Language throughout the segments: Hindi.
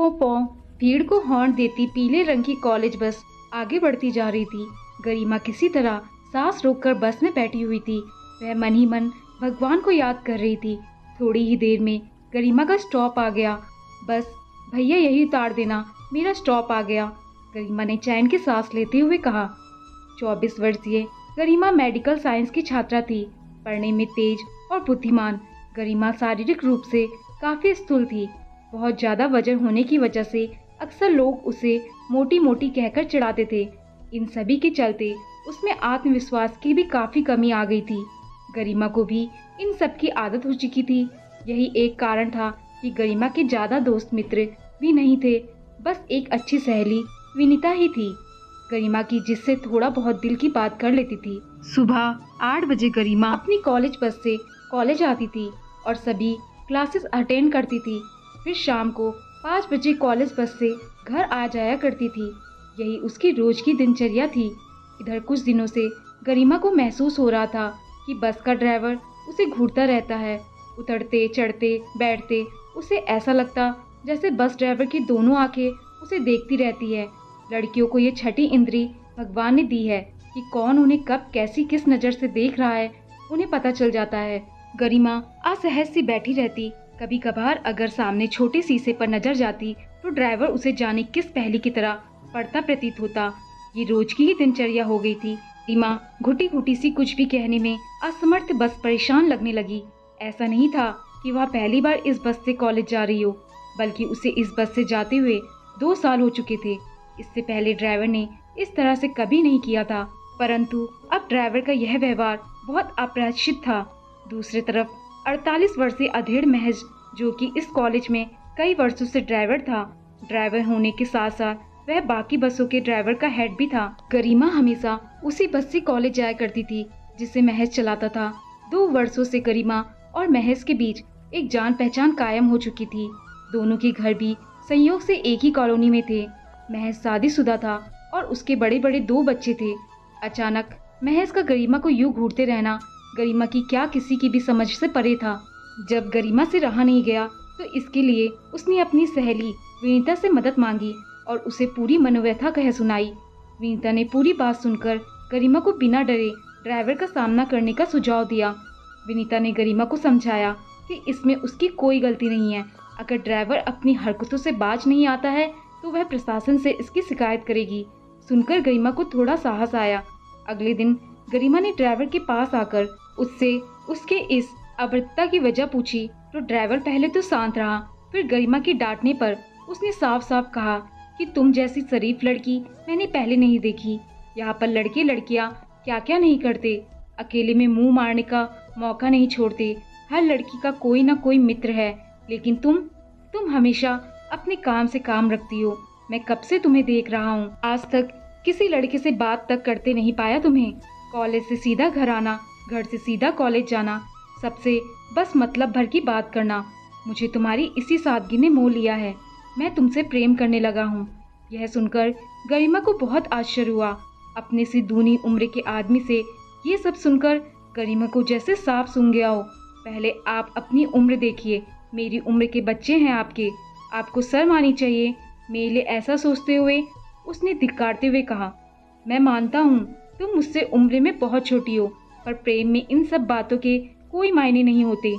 पौ पौ भीड़ को हॉर्न देती पीले रंग की कॉलेज बस आगे बढ़ती जा रही थी। गरिमा किसी तरह सांस रोककर बस में बैठी हुई थी। वह मन ही मन भगवान को याद कर रही थी। थोड़ी ही देर में गरिमा का स्टॉप आ गया। बस भैया यही उतार देना, मेरा स्टॉप आ गया, गरिमा ने चैन की सांस लेते हुए कहा। 24 वर्षीय गरिमा मेडिकल साइंस की छात्रा थी। पढ़ने में तेज और बुद्धिमान। गरिमा शारीरिक रूप से काफी स्थूल थी। बहुत ज्यादा वजन होने की वजह से अक्सर लोग उसे मोटी मोटी कहकर चिढ़ाते थे। इन सभी के चलते उसमें आत्मविश्वास की भी काफी कमी आ गई थी। गरिमा को भी इन सब की आदत हो चुकी थी। यही एक कारण था कि गरिमा के ज्यादा दोस्त मित्र भी नहीं थे। बस एक अच्छी सहेली विनीता ही थी गरिमा की, जिससे थोड़ा बहुत दिल की बात कर लेती थी। सुबह 8 बजे गरिमा अपनी कॉलेज बस से कॉलेज आती थी और सभी क्लासेस अटेंड करती थी। फिर शाम को 5 बजे कॉलेज बस से घर आ जाया करती थी। यही उसकी रोज की दिनचर्या थी। इधर कुछ दिनों से गरिमा को महसूस हो रहा था कि बस का ड्राइवर उसे घूरता रहता है। उतरते चढ़ते बैठते उसे ऐसा लगता जैसे बस ड्राइवर की दोनों आंखें उसे देखती रहती है। लड़कियों को ये छठी इंद्री भगवान ने दी है कि कौन उन्हें कब कैसी किस नज़र से देख रहा है, उन्हें पता चल जाता है। गरिमा असहज सी बैठी रहती। कभी कभार अगर सामने छोटे शीशे पर नजर जाती तो ड्राइवर उसे जाने किस पहेली की तरह पढ़ता प्रतीत होता। ये रोज की ही दिनचर्या हो गई थी। गरिमा घुटी घुटी सी कुछ भी कहने में असमर्थ, बस परेशान लगने लगी। ऐसा नहीं था कि वह पहली बार इस बस से कॉलेज जा रही हो, बल्कि उसे इस बस से जाते हुए 2 साल हो चुके थे। इससे पहले ड्राइवर ने इस तरह से कभी नहीं किया था, परंतु अब ड्राइवर का यह व्यवहार बहुत अप्रत्याशित था। दूसरी तरफ 48 वर्षीय अधेड़ महज, जो कि इस कॉलेज में कई वर्षों से ड्राइवर था। ड्राइवर होने के साथ साथ वह बाकी बसों के ड्राइवर का हेड भी था। गरिमा हमेशा उसी बस से कॉलेज जाया करती थी जिसे महज चलाता था। 2 वर्षों से गरिमा और महज के बीच एक जान पहचान कायम हो चुकी थी। दोनों के घर भी संयोग से एक ही कॉलोनी में थे। महज शादीशुदा था और उसके बड़े बड़े 2 बच्चे थे। अचानक महज का गरिमा को यूं घूरते रहना गरिमा की क्या किसी की भी समझ से परे था। जब गरिमा से रहा नहीं गया तो इसके लिए उसने अपनी सहेली विनीता से मदद मांगी और उसे पूरी मनोव्यथा कह सुनाई। विनीता ने पूरी बात सुनकर गरिमा को बिना डरे ड्राइवर का सामना करने का सुझाव दिया। विनीता ने गरिमा को समझाया कि इसमें उसकी कोई गलती नहीं है। अगर ड्राइवर अपनी हरकतों से बाज नहीं आता है तो वह प्रशासन से इसकी शिकायत करेगी। सुनकर गरिमा को थोड़ा साहस आया। अगले दिन गरिमा ने ड्राइवर के पास आकर उससे उसके इस अभद्रता की वजह पूछी तो ड्राइवर पहले तो शांत रहा, फिर गरिमा की डांटने पर उसने साफ साफ कहा कि तुम जैसी शरीफ लड़की मैंने पहले नहीं देखी। यहाँ पर लड़के लड़कियाँ क्या क्या नहीं करते, अकेले में मुंह मारने का मौका नहीं छोड़ते। हर लड़की का कोई ना कोई मित्र है, लेकिन तुम हमेशा अपने काम से काम रखती हो। मैं कब से तुम्हें देख रहा हूँ, आज तक किसी लड़के से बात तक करते नहीं पाया तुम्हें। कॉलेज से सीधा घर आना, घर से सीधा कॉलेज जाना, सबसे बस मतलब भर की बात करना। मुझे तुम्हारी इसी सादगी ने मोह लिया है। मैं तुमसे प्रेम करने लगा हूँ। यह सुनकर गरिमा को बहुत आश्चर्य हुआ। अपने से दूनी उम्र के आदमी से ये सब सुनकर गरिमा को जैसे सांप सूंघ गया हो। पहले आप अपनी उम्र देखिए, मेरी उम्र के बच्चे हैं आपको शर्म आनी चाहिए मेरे लिए ऐसा सोचते हुए। उसने धिक्कारते हुए कहा, मैं मानता हूँ तुम मुझसे उम्र में बहुत छोटी हो, पर प्रेम में इन सब बातों के कोई मायने नहीं होते।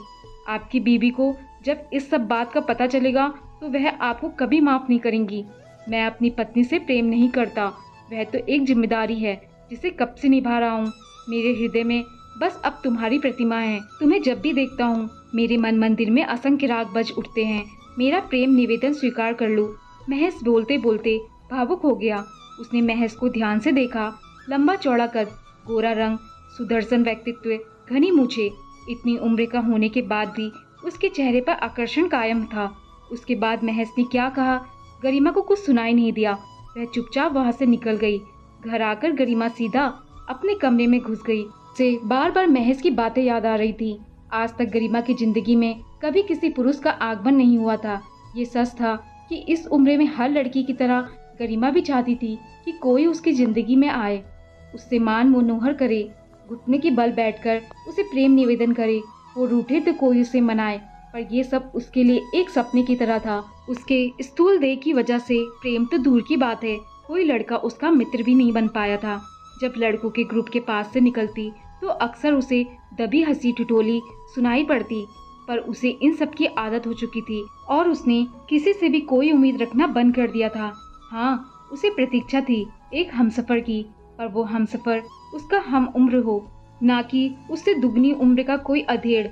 आपकी बीवी को जब इस सब बात का पता चलेगा तो वह आपको कभी माफ नहीं करेंगी। मैं अपनी पत्नी से प्रेम नहीं करता, वह तो एक जिम्मेदारी है जिसे कब से निभा रहा हूँ। मेरे हृदय में बस अब तुम्हारी प्रतिमा है। तुम्हें जब भी देखता हूँ मेरे मन मंदिर में असंख्य राग बज उठते हैं। मेरा प्रेम निवेदन स्वीकार कर लो। महज बोलते बोलते भावुक हो गया। उसने महज को ध्यान से देखा। लंबा चौड़ा कद, गोरा रंग, सुदर्शन व्यक्तित्व, घनी मूछे। इतनी उम्र का होने के बाद भी उसके चेहरे पर आकर्षण कायम था। उसके बाद महज ने क्या कहा गरिमा को कुछ सुनाई नहीं दिया। वह चुपचाप वहां से निकल गई। घर आकर गरिमा सीधा अपने कमरे में घुस गई। से बार बार महज की बातें याद आ रही थी। आज तक गरिमा की जिंदगी में कभी किसी पुरुष का आगमन नहीं हुआ था। ये सच था कि इस उम्र में हर लड़की की तरह गरिमा भी चाहती थी कि कोई उसकी जिंदगी में आए, उससे मान मनोहर करे, घुटने के बल बैठकर उसे प्रेम निवेदन करे। वो रूठे तो कोई उसे मनाए, पर यह सब उसके लिए एक सपने की तरह था। उसके स्थूल देह की वजह से प्रेम तो दूर की बात है, कोई लड़का उसका मित्र भी नहीं बन पाया था। जब लड़कों के ग्रुप के पास से निकलती तो अक्सर उसे दबी हंसी ठिठोली सुनाई पड़ती, पर उसे इन सब की आदत हो चुकी थी और उसने किसी से भी कोई उम्मीद रखना बंद कर दिया था। हाँ, उसे प्रतीक्षा थी एक हमसफर की, पर वो हमसफर उसका हम उम्र हो, ना कि उससे दुगनी उम्र का कोई अधेड़।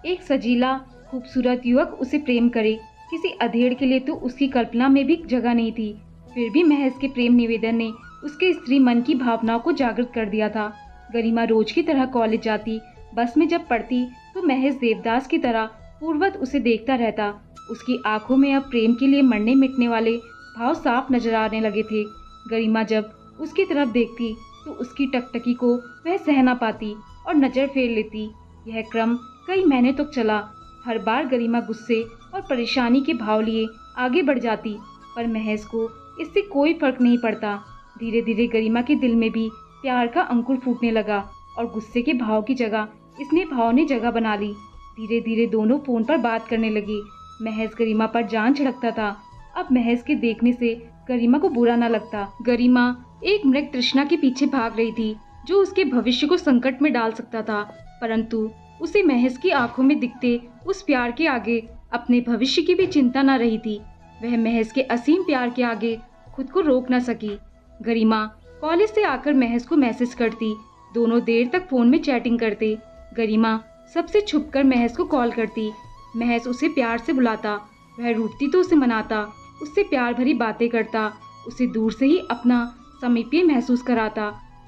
एक सजीला खूबसूरत युवक उसे प्रेम करे, किसी अधेड़ के लिए तो उसकी कल्पना में भी जगह नहीं थी। फिर भी महज के प्रेम निवेदन ने उसके स्त्री मन की भावनाओं को जागृत कर दिया था। गरिमा रोज की तरह कॉलेज जाती, बस में जब पढ़ती तो महज देवदास की तरह पूर्वत उसे देखता रहता। उसकी आंखों में अब प्रेम के लिए मरने मिटने वाले भाव साफ नजर आने लगे थे। गरिमा जब उसकी तरफ देखती तो उसकी टकटकी को वह सह ना पाती और नजर फेर लेती। यह क्रम कई महीने तक चला। हर बार गरिमा गुस्से और परेशानी के भाव लिए आगे बढ़ जाती, पर महज को इससे कोई फर्क नहीं पड़ता। धीरे धीरे गरिमा के दिल में भी प्यार का अंकुर फूटने लगा और गुस्से के भाव की जगह स्नेह भाव ने जगह बना ली। धीरे धीरे दोनों फोन पर बात करने लगे। महज गरिमा पर जान छिड़कता था। अब महज के देखने से गरिमा को बुरा न लगता। गरिमा एक मृग तृष्णा के पीछे भाग रही थी जो उसके भविष्य को संकट में डाल सकता था, परंतु उसे महज की आंखों में दिखते उस प्यार के आगे अपने भविष्य की भी चिंता न रही थी। वह महज के असीम प्यार के आगे खुद को रोक न सकी। गरिमा कॉलेज से आकर महज को मैसेज करती, दोनों देर तक फोन में चैटिंग करते। गरिमा सबसे छुपकर महज को कॉल करती। महज उसे प्यार से बुलाता, वह रूठती तो उसे मनाता, उससे प्यार भरी बातें करता, उसे दूर से ही अपना समीपी महसूस कराता।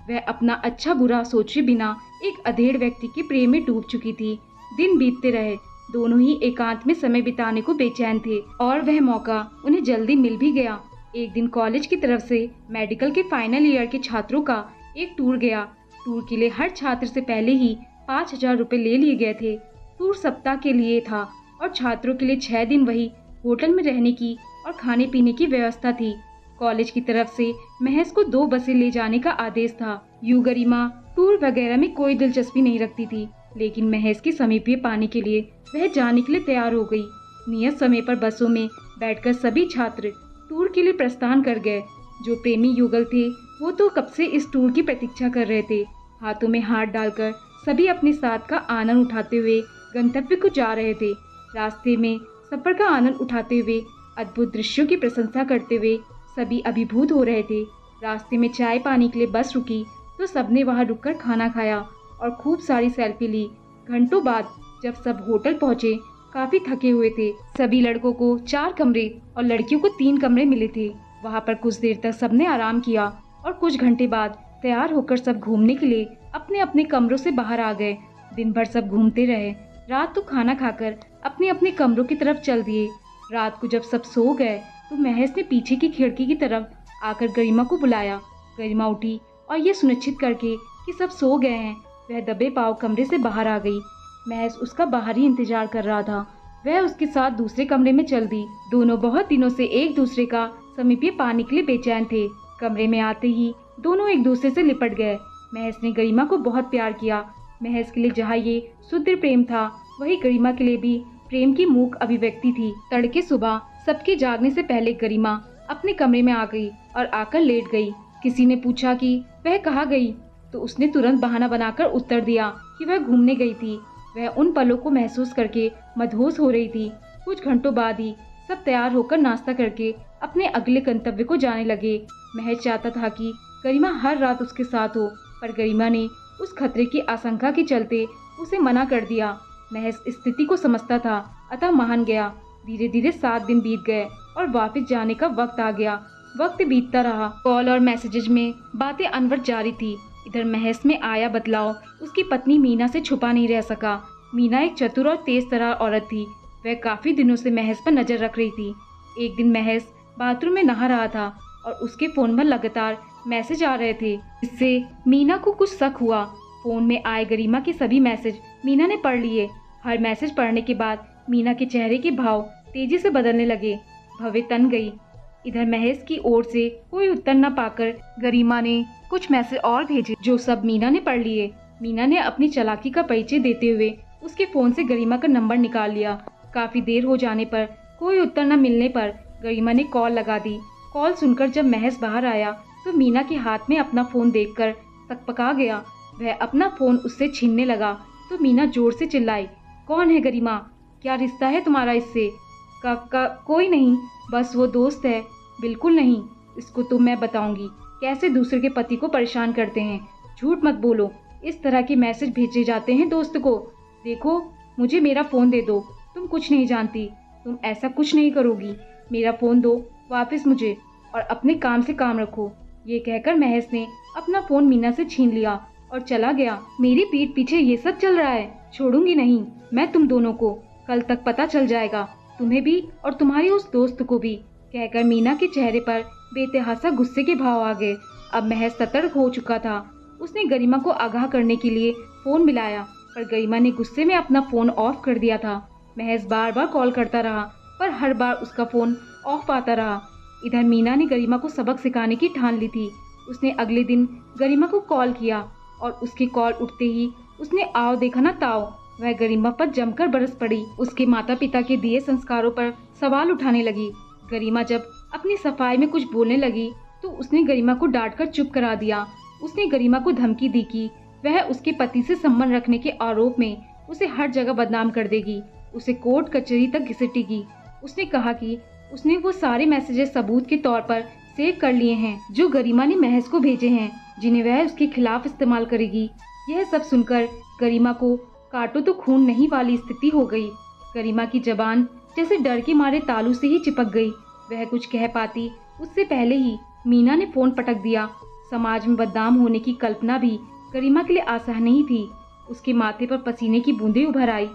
वह अपना अच्छा बुरा सोचे बिना एक अधेड़ व्यक्ति के प्रेम में डूब चुकी थी। दिन बीतते रहे, दोनों ही एकांत में समय बिताने को बेचैन थे और वह मौका उन्हें जल्दी मिल भी गया। एक दिन कॉलेज की तरफ से मेडिकल के फाइनल ईयर के छात्रों का एक टूर गया। टूर के लिए हर छात्र से पहले ही 5,000 रुपए ले लिए गए थे। टूर सप्ताह के लिए था और छात्रों के लिए 6 दिन वही होटल में रहने की और खाने पीने की व्यवस्था थी। कॉलेज की तरफ से महज को 2 बसें ले जाने का आदेश था। गरिमा टूर वगैरह में कोई दिलचस्पी नहीं रखती थी, लेकिन महज के समीपीय पाने के लिए वह जाने के लिए तैयार हो गई। नियत समय पर बसों में बैठकर सभी छात्र टूर के लिए प्रस्थान कर गए। जो प्रेमी युगल थे वो तो कब से इस टूर की प्रतीक्षा कर रहे थे। हाथों में हाथ डालकर सभी अपने साथ का आनंद उठाते हुए गंतव्य को जा रहे थे। रास्ते में सफर का आनंद उठाते हुए अद्भुत दृश्यों की प्रशंसा करते हुए सभी अभिभूत हो रहे थे। रास्ते में चाय पानी के लिए बस रुकी तो सबने वहां रुककर खाना खाया और खूब सारी सेल्फी ली। घंटों बाद जब सब होटल पहुंचे, काफी थके हुए थे। सभी लड़कों को 4 कमरे और लड़कियों को 3 कमरे मिले थे। वहां पर कुछ देर तक सबने आराम किया और कुछ घंटे बाद तैयार होकर सब घूमने के लिए अपने अपने कमरों से बाहर आ गए। दिन भर सब घूमते रहे। रात को खाना खाकर अपने अपने कमरों की तरफ चल दिए। रात को जब सब सो गए तो महज ने पीछे की खिड़की की तरफ आकर गरिमा को बुलाया। गरिमा उठी और ये सुनिश्चित करके कि सब सो गए हैं, वह दबे पांव कमरे से बाहर आ गई। महज उसका बाहर ही इंतजार कर रहा था। वह उसके साथ दूसरे कमरे में चल दी। दोनों बहुत दिनों से एक दूसरे का समीपी पाने के लिए बेचैन थे। कमरे में आते ही दोनों एक दूसरे से लिपट गए। महज ने गरिमा को बहुत प्यार किया। महज के लिए जहाँ ये शुद्ध प्रेम था, वही गरिमा के लिए भी प्रेम की मूक अभिव्यक्ति थी। तड़के सुबह सबके जागने से पहले गरिमा अपने कमरे में आ गई और आकर लेट गई। किसी ने पूछा कि वह कहाँ गई, तो उसने तुरंत बहाना बनाकर उत्तर दिया कि वह घूमने गई थी। वह उन पलों को महसूस करके मदहोश हो रही थी। कुछ घंटों बाद ही सब तैयार होकर नाश्ता करके अपने अगले गंतव्य को जाने लगे। महज चाहता था कि गरिमा हर रात उसके साथ हो, पर गरिमा ने उस खतरे की आशंका के चलते उसे मना कर दिया। महज स्थिति को समझता था, अतः मान गया। धीरे धीरे 7 दिन बीत गए और वापस जाने का वक्त आ गया। वक्त बीतता रहा। कॉल और मैसेजेस में बातें अनवरत जारी थी। इधर महज में आया बदलाव उसकी पत्नी मीना से छुपा नहीं रह सका। मीना एक चतुर और तेज तर्रार औरत थी। वह काफी दिनों से महज पर नजर रख रही थी। एक दिन महज बाथरूम में नहा रहा था और उसके फोन पर लगातार मैसेज आ रहे थे, इससे मीना को कुछ शक हुआ। फोन में आए गरिमा के सभी मैसेज मीना ने पढ़ लिए। हर मैसेज पढ़ने के बाद मीना के चेहरे के भाव तेजी से बदलने लगे। भवे तन गई। इधर महज की ओर से कोई उत्तर न पाकर गरिमा ने कुछ मैसेज और भेजे, जो सब मीना ने पढ़ लिए। मीना ने अपनी चालाकी का परिचय देते हुए उसके फोन से गरिमा का नंबर निकाल लिया। काफी देर हो जाने पर कोई उत्तर न मिलने पर गरिमा ने कॉल लगा दी। कॉल सुनकर जब महज बाहर आया तो मीना के हाथ में अपना फ़ोन देखकर सकपका गया। वह अपना फ़ोन उससे छीनने लगा तो मीना जोर से चिल्लाई, कौन है गरिमा? क्या रिश्ता है तुम्हारा इससे? कोई नहीं, बस वो दोस्त है। बिल्कुल नहीं, इसको तो मैं बताऊंगी कैसे दूसरे के पति को परेशान करते हैं। झूठ मत बोलो, इस तरह के मैसेज भेजे जाते हैं दोस्त को। देखो, मुझे मेरा फ़ोन दे दो, तुम कुछ नहीं जानती, तुम ऐसा कुछ नहीं करोगी। मेरा फ़ोन दो वापस मुझे और अपने काम से काम रखो। ये कहकर महेश ने अपना फ़ोन मीना से छीन लिया और चला गया। मेरी पीठ पीछे ये सब चल रहा है, छोड़ूंगी नहीं मैं तुम दोनों को। कल तक पता चल जाएगा, तुम्हें भी और तुम्हारी उस दोस्त को भी। कहकर मीना के चेहरे पर बेतहासा गुस्से के भाव आ गए। अब महज सतर्क हो चुका था। उसने गरिमा को आगाह करने के लिए फ़ोन मिलाया, पर गरिमा ने गुस्से में अपना फ़ोन ऑफ कर दिया था। महज बार बार कॉल करता रहा, पर हर बार उसका फ़ोन ऑफ आता रहा। इधर मीना ने गरिमा को सबक सिखाने की ठान ली थी। उसने अगले दिन गरिमा को कॉल किया और उसकी कॉल उठते ही उसने आओ देखा ना ताओ, वह गरिमा पर जमकर बरस पड़ी। उसके माता पिता के दिए संस्कारों पर सवाल उठाने लगी। गरिमा जब अपनी सफाई में कुछ बोलने लगी तो उसने गरिमा को डांटकर चुप करा दिया। उसने गरिमा को धमकी दी कि वह उसके पति से संबंध रखने के आरोप में उसे हर जगह बदनाम कर देगी, उसे कोर्ट कचहरी तक घसीटेगी। उसने कहा कि उसने वो सारे मैसेजेस सबूत के तौर पर सेव कर लिए हैं जो गरिमा ने महज को भेजे हैं, जिन्हें वह उसके खिलाफ इस्तेमाल करेगी। यह सब सुनकर गरिमा को काटो तो खून नहीं वाली स्थिति हो गई। गरिमा की जबान जैसे डर के मारे तालू से ही चिपक गई। वह कुछ कह पाती उससे पहले ही मीना ने फोन पटक दिया। समाज में बदनाम होने की कल्पना भी गरिमा के लिए आसान नहीं थी। उसके माथे पर पसीने की बूंदें उभर आई।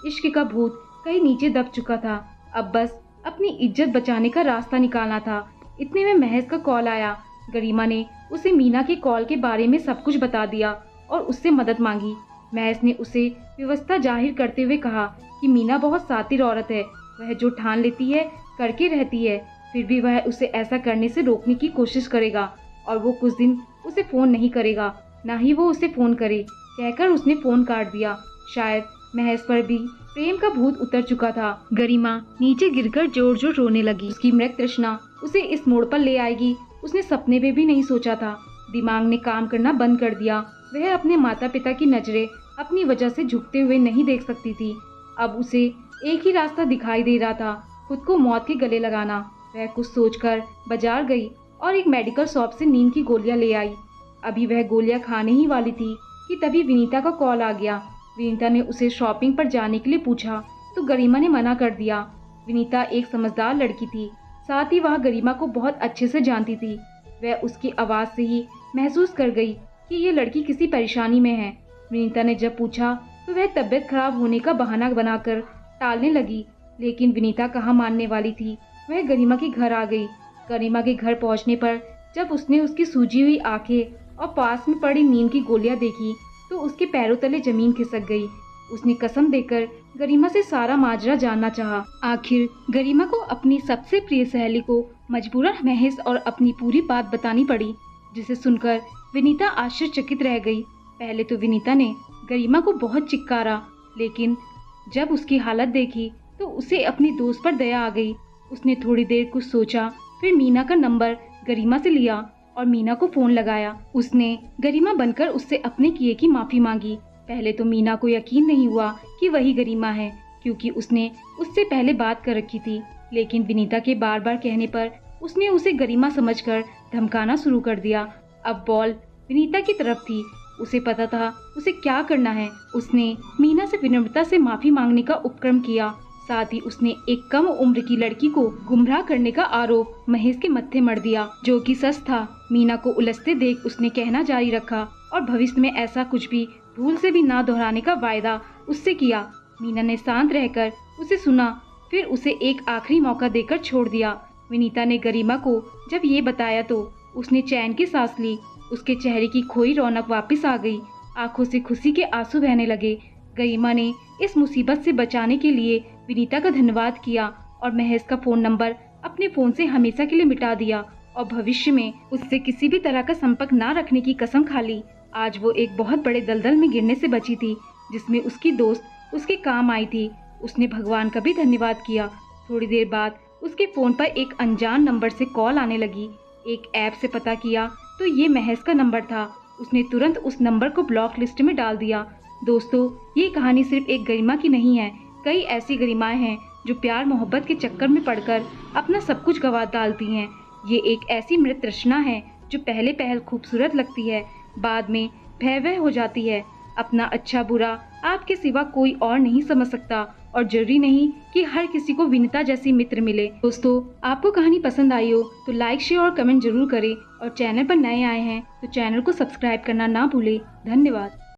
इश्क का भूत कहीं नीचे दब चुका था। अब बस अपनी इज्जत बचाने का रास्ता निकालना था। इतने में महज का कॉल आया। गरिमा ने उसे मीना के कॉल के बारे में सब कुछ बता दिया और उससे मदद मांगी। महज ने उसे व्यवस्था जाहिर करते हुए कहा कि मीना बहुत सातिर औरत है। वह जो ठान लेती है करके रहती है, फिर भी वह उसे ऐसा करने से रोकने की कोशिश करेगा और वो कुछ दिन उसे फोन नहीं करेगा, ना ही वो उसे फोन करे। कहकर उसने फोन काट दिया। शायद महज पर भी प्रेम का भूत उतर चुका था। गरिमा नीचे गिरकर जोर जोर रोने लगी। उसकी मृग तृष्णा उसे इस मोड़ पर ले आएगी उसने सपने में भी नहीं सोचा था। दिमाग ने काम करना बंद कर दिया। वह अपने माता पिता की नजरें अपनी वजह से झुकते हुए नहीं देख सकती थी। अब उसे एक ही रास्ता दिखाई दे रहा था, खुद को मौत के गले लगाना। वह कुछ सोचकर बाजार गई और एक मेडिकल शॉप से नींद की गोलियां ले आई। अभी वह गोलियां खाने ही वाली थी कि तभी विनीता का कॉल आ गया। विनीता ने उसे शॉपिंग पर जाने के लिए पूछा तो गरिमा ने मना कर दिया। विनीता एक समझदार लड़की थी, साथ ही वह गरिमा को बहुत अच्छे से जानती थी। वह उसकी आवाज़ से ही महसूस कर गई कि ये लड़की किसी परेशानी में है। विनीता ने जब पूछा तो वह तबीयत खराब होने का बहाना बनाकर टालने लगी, लेकिन विनीता कहाँ मानने वाली थी। वह गरिमा के घर आ गई। गरिमा के घर पहुंचने पर जब उसने उसकी सूजी हुई आंखें और पास में पड़ी नींद की गोलियां देखी तो उसके पैरों तले जमीन खिसक गई। उसने कसम देकर गरिमा से सारा माजरा जानना चाहा। आखिर गरिमा को अपनी सबसे प्रिय सहेली को मजबूरन महज और अपनी पूरी बात बतानी पड़ी, जिसे सुनकर विनीता आश्चर्यचकित रह गई। पहले तो विनीता ने गरिमा को बहुत चिक्कारा, लेकिन जब उसकी हालत देखी तो उसे अपनी दोस्त पर दया आ गई। उसने थोड़ी देर कुछ सोचा, फिर मीना का नंबर गरिमा से लिया और मीना को फोन लगाया। उसने गरिमा बनकर उससे अपने किए की माफी मांगी। पहले तो मीना को यकीन नहीं हुआ कि वही गरिमा है, क्योंकि उसने उससे पहले बात कर रखी थी। लेकिन विनीता के बार बार कहने पर उसने उसे गरिमा समझकर धमकाना शुरू कर दिया। अब बॉल विनीता की तरफ थी। उसे पता था उसे क्या करना है। उसने मीना से विनम्रता से माफी मांगने का उपक्रम किया। साथ ही उसने एक कम उम्र की लड़की को गुमराह करने का आरोप महेश के मत्थे मढ़ दिया, जो कि सच था। मीना को उलझते देख उसने कहना जारी रखा और भविष्य में ऐसा कुछ भी भूल से भी ना दोहराने का वायदा उससे किया। मीना ने शांत रहकर उसे सुना, फिर उसे एक आखिरी मौका देकर छोड़ दिया। विनीता ने गरिमा को जब ये बताया तो उसने चैन की सांस ली। उसके चेहरे की खोई रौनक वापस आ गई। आंखों से खुशी के आंसू बहने लगे। गरिमा ने इस मुसीबत से बचाने के लिए विनीता का धन्यवाद किया और महेश का फोन नंबर अपने फोन से हमेशा के लिए मिटा दिया और भविष्य में उससे किसी भी तरह का संपर्क ना रखने की कसम खा ली। आज वो एक बहुत बड़े दलदल में गिरने से बची थी, जिसमें उसकी दोस्त उसके काम आई थी। उसने भगवान का भी धन्यवाद किया। थोड़ी देर बाद उसके फ़ोन पर एक अनजान नंबर से कॉल आने लगी। एक ऐप से पता किया तो ये महज का नंबर था। उसने तुरंत उस नंबर को ब्लॉक लिस्ट में डाल दिया। दोस्तों, ये कहानी सिर्फ एक गरिमा की नहीं है। कई ऐसी गरिमाएं हैं जो प्यार मोहब्बत के चक्कर में पड़कर अपना सब कुछ गंवा डालती हैं। ये एक ऐसी मृत तृष्णा है जो पहले पहल खूबसूरत लगती है, बाद में भयावह हो जाती है। अपना अच्छा बुरा आपके सिवा कोई और नहीं समझ सकता, और जरूरी नहीं कि हर किसी को विनीता जैसी मित्र मिले। दोस्तों, आपको कहानी पसंद आई हो तो लाइक, शेयर और कमेंट जरूर करें, और चैनल पर नए आए हैं तो चैनल को सब्सक्राइब करना ना भूलें। धन्यवाद।